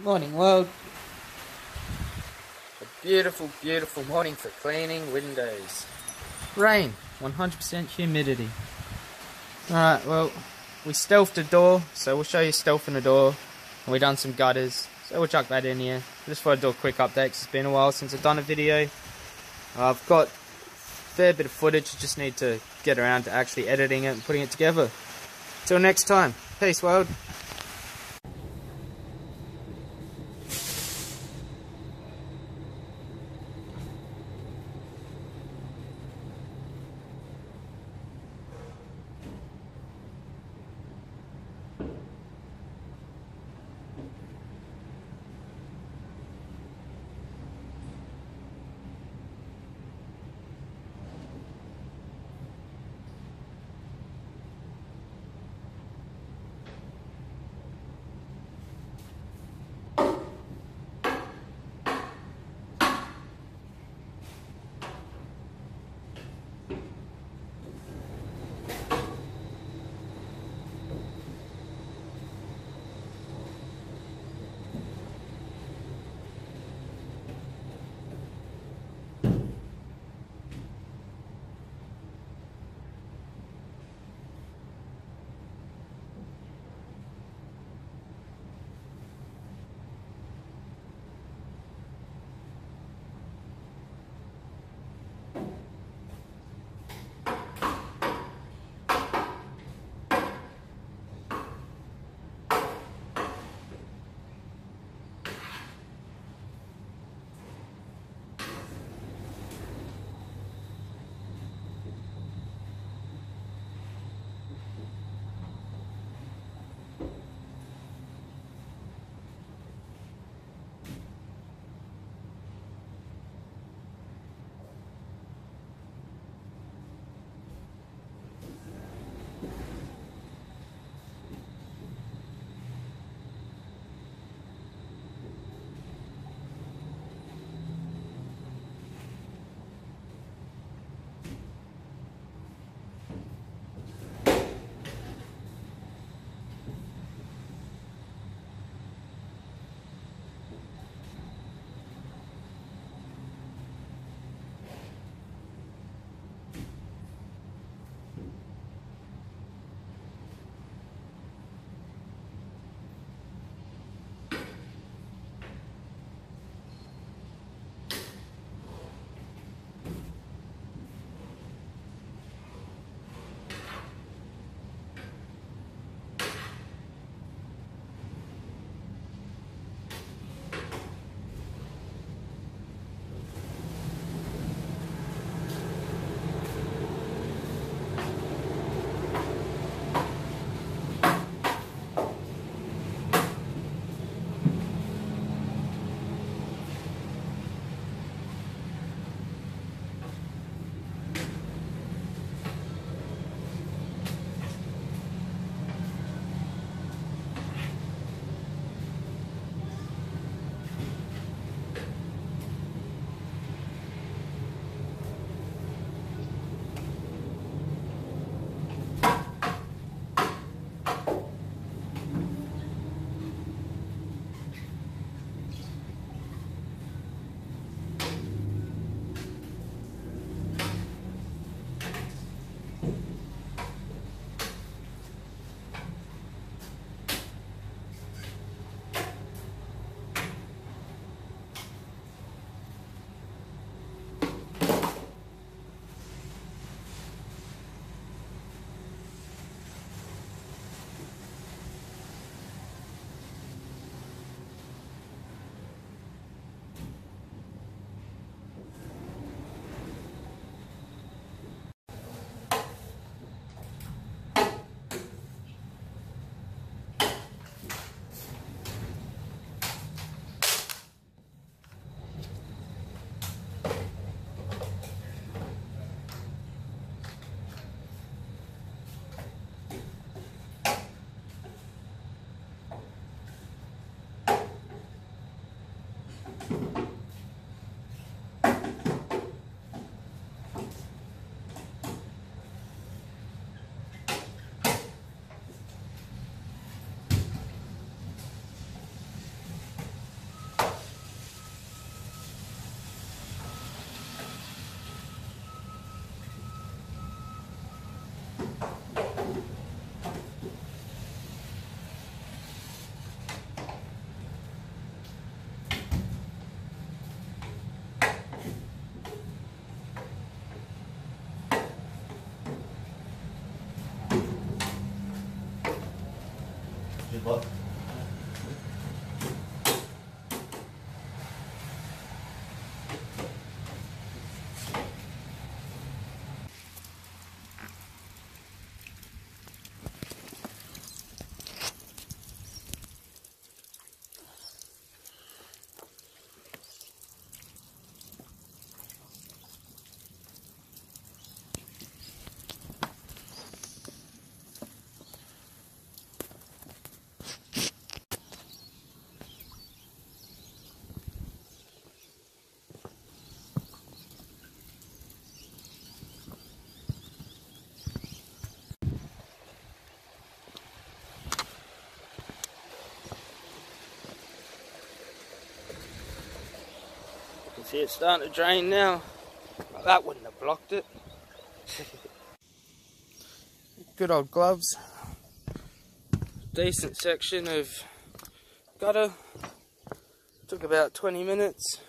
Morning world. A beautiful, beautiful morning for cleaning windows. Rain, 100% humidity. Alright, well, we stealthed a door, so we'll show you stealthing a door. And we done some gutters, so we'll chuck that in here. Just thought I'd do a quick update, 'cause it's been a while since I've done a video. I've got a fair bit of footage, just need to get around to actually editing it and putting it together. Till next time, peace world. You can see it's starting to drain now. That wouldn't have blocked it. Good old gloves. Decent section of gutter. Took about 20 minutes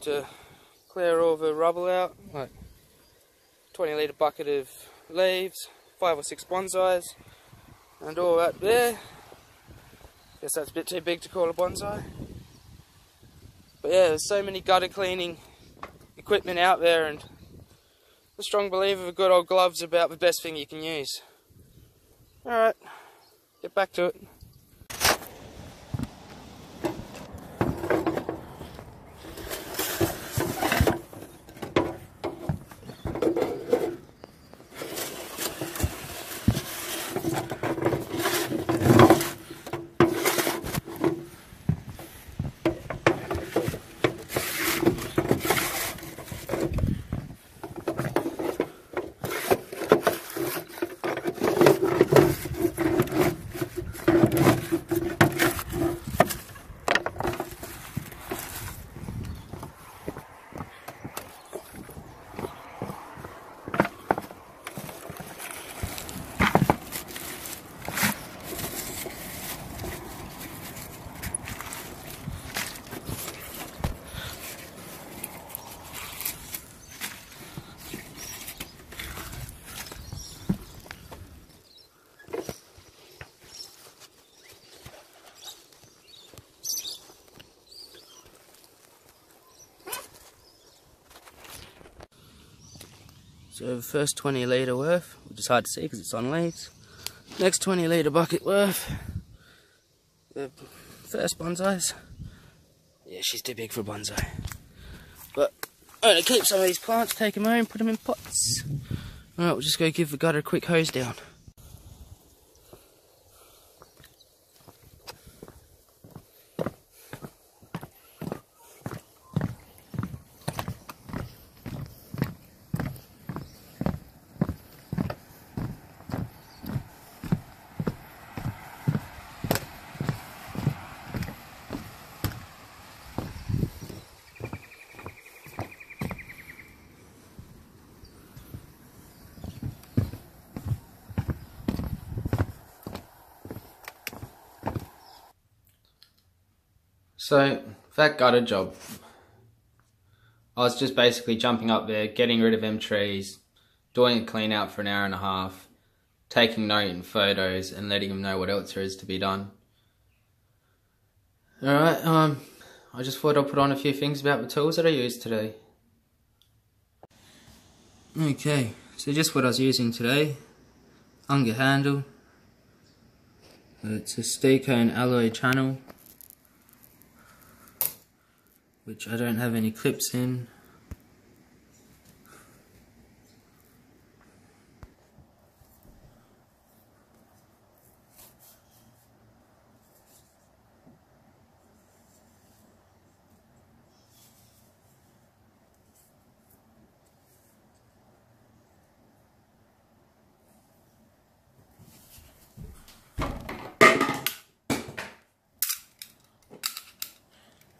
to clear all the rubble out. Like 20-litre bucket of leaves, 5 or 6 bonsais, and all that there. Guess that's a bit too big to call a bonsai. But yeah, there's so many gutter cleaning equipment out there, and I'm a strong believer of good old gloves about the best thing you can use. Alright, get back to it. So the first 20-litre worth, which is hard to see because it's on leaves. Next 20-litre bucket worth. The first bonsais. Yeah, she's too big for a bonsai. But I'm going to keep some of these plants, take them home, put them in pots. Alright, we'll just go give the gutter a quick hose down. So, that gutter job, I was just basically jumping up there, getting rid of them trees, doing a clean out for an hour and a half, taking note and photos, and letting them know what else there is to be done. Alright, I just thought I'd put on a few things about the tools that I used today. Okay, so just what I was using today. Unger handle. It's a Stekone alloy channel, which I don't have any clips in.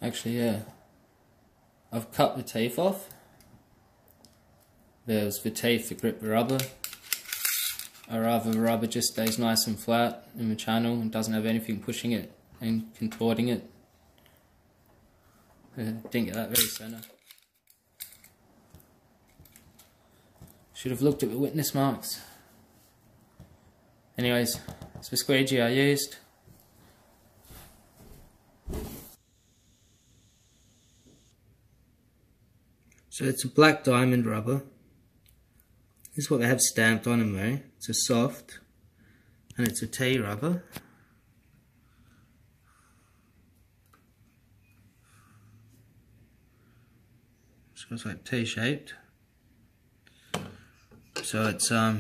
Actually, yeah, I've cut the teeth off. There's the teeth that grip the rubber. Or rather, the rubber just stays nice and flat in the channel and doesn't have anything pushing it and contorting it. Didn't get that very centre. Should have looked at the witness marks. Anyways, it's the squeegee I used. So it's a black diamond rubber. This is what they have stamped on them though. It's a soft, and it's a T rubber. So it's like T-shaped. So it's your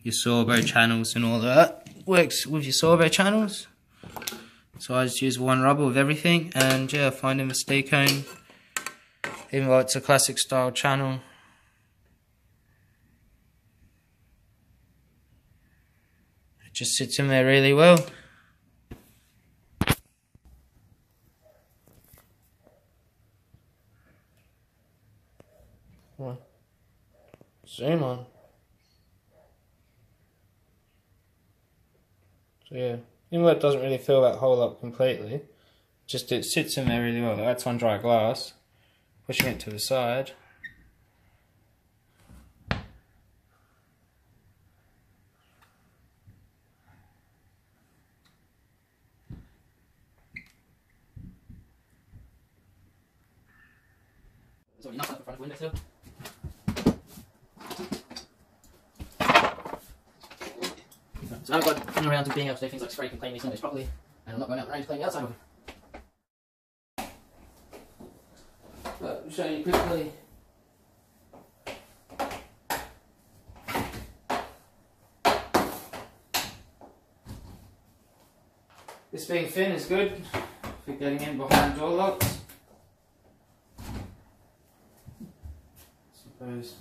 Sorbo channels and all that. works with your sorbo channels. So I just use one rubber with everything, and yeah, finding the Steecone, even though it's a classic style channel. It just sits in there really well. Zoom on. So yeah, even though it doesn't really fill that hole up completely, just it sits in there really well. That's on dry glass. Pushing it to the side. There's already nuts up the front of the windowsill. So I've got coming around to being able to do things like scrape and clean these windows properly, and I'm not going out the range to clean the outside of them. But I'll show you quickly. This being thin is good for getting in behind door locks. Suppose.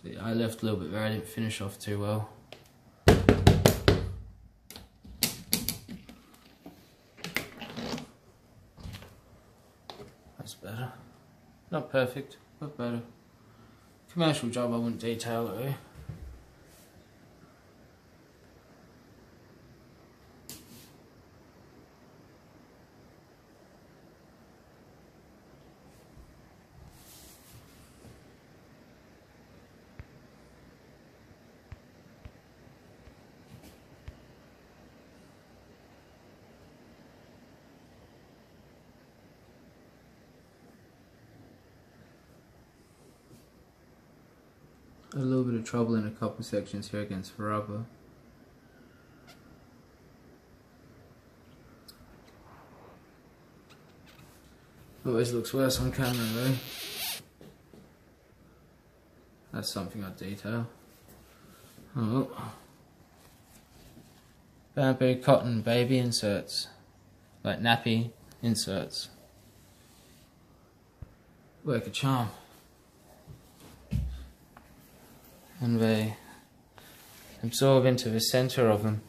See, I left a little bit there, I didn't finish off too well. That's better. Not perfect, but better. Commercial job, I wouldn't detail it though. A little bit of trouble in a couple sections here against the rubber. Always looks worse on camera though. That's something I'd detail. Oh. Bamboo cotton baby inserts. Like nappy inserts. Work a charm. And they absorb into the center of them.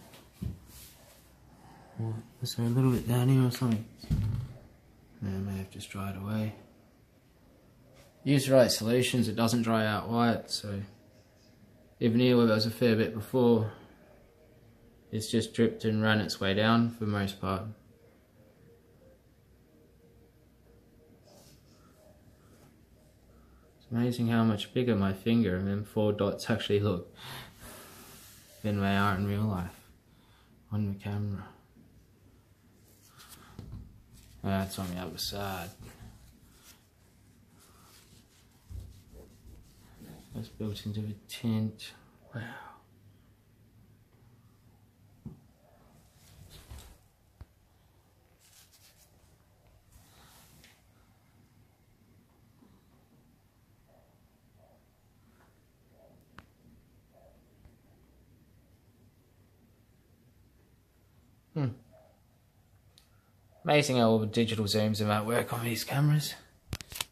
Is there a little bit down here or something? No, I may have just dried away. Use the right solutions, it doesn't dry out white, so even here where there was a fair bit before, it's just dripped and ran its way down for the most part. Amazing how much bigger my finger and them 4 dots actually look than they are in real life on the camera. That's on the other side. That's built into the tint. Wow. Amazing how all the digital zooms and that work on these cameras.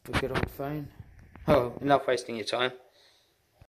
We're good on the phone. Oh, enough wasting your time.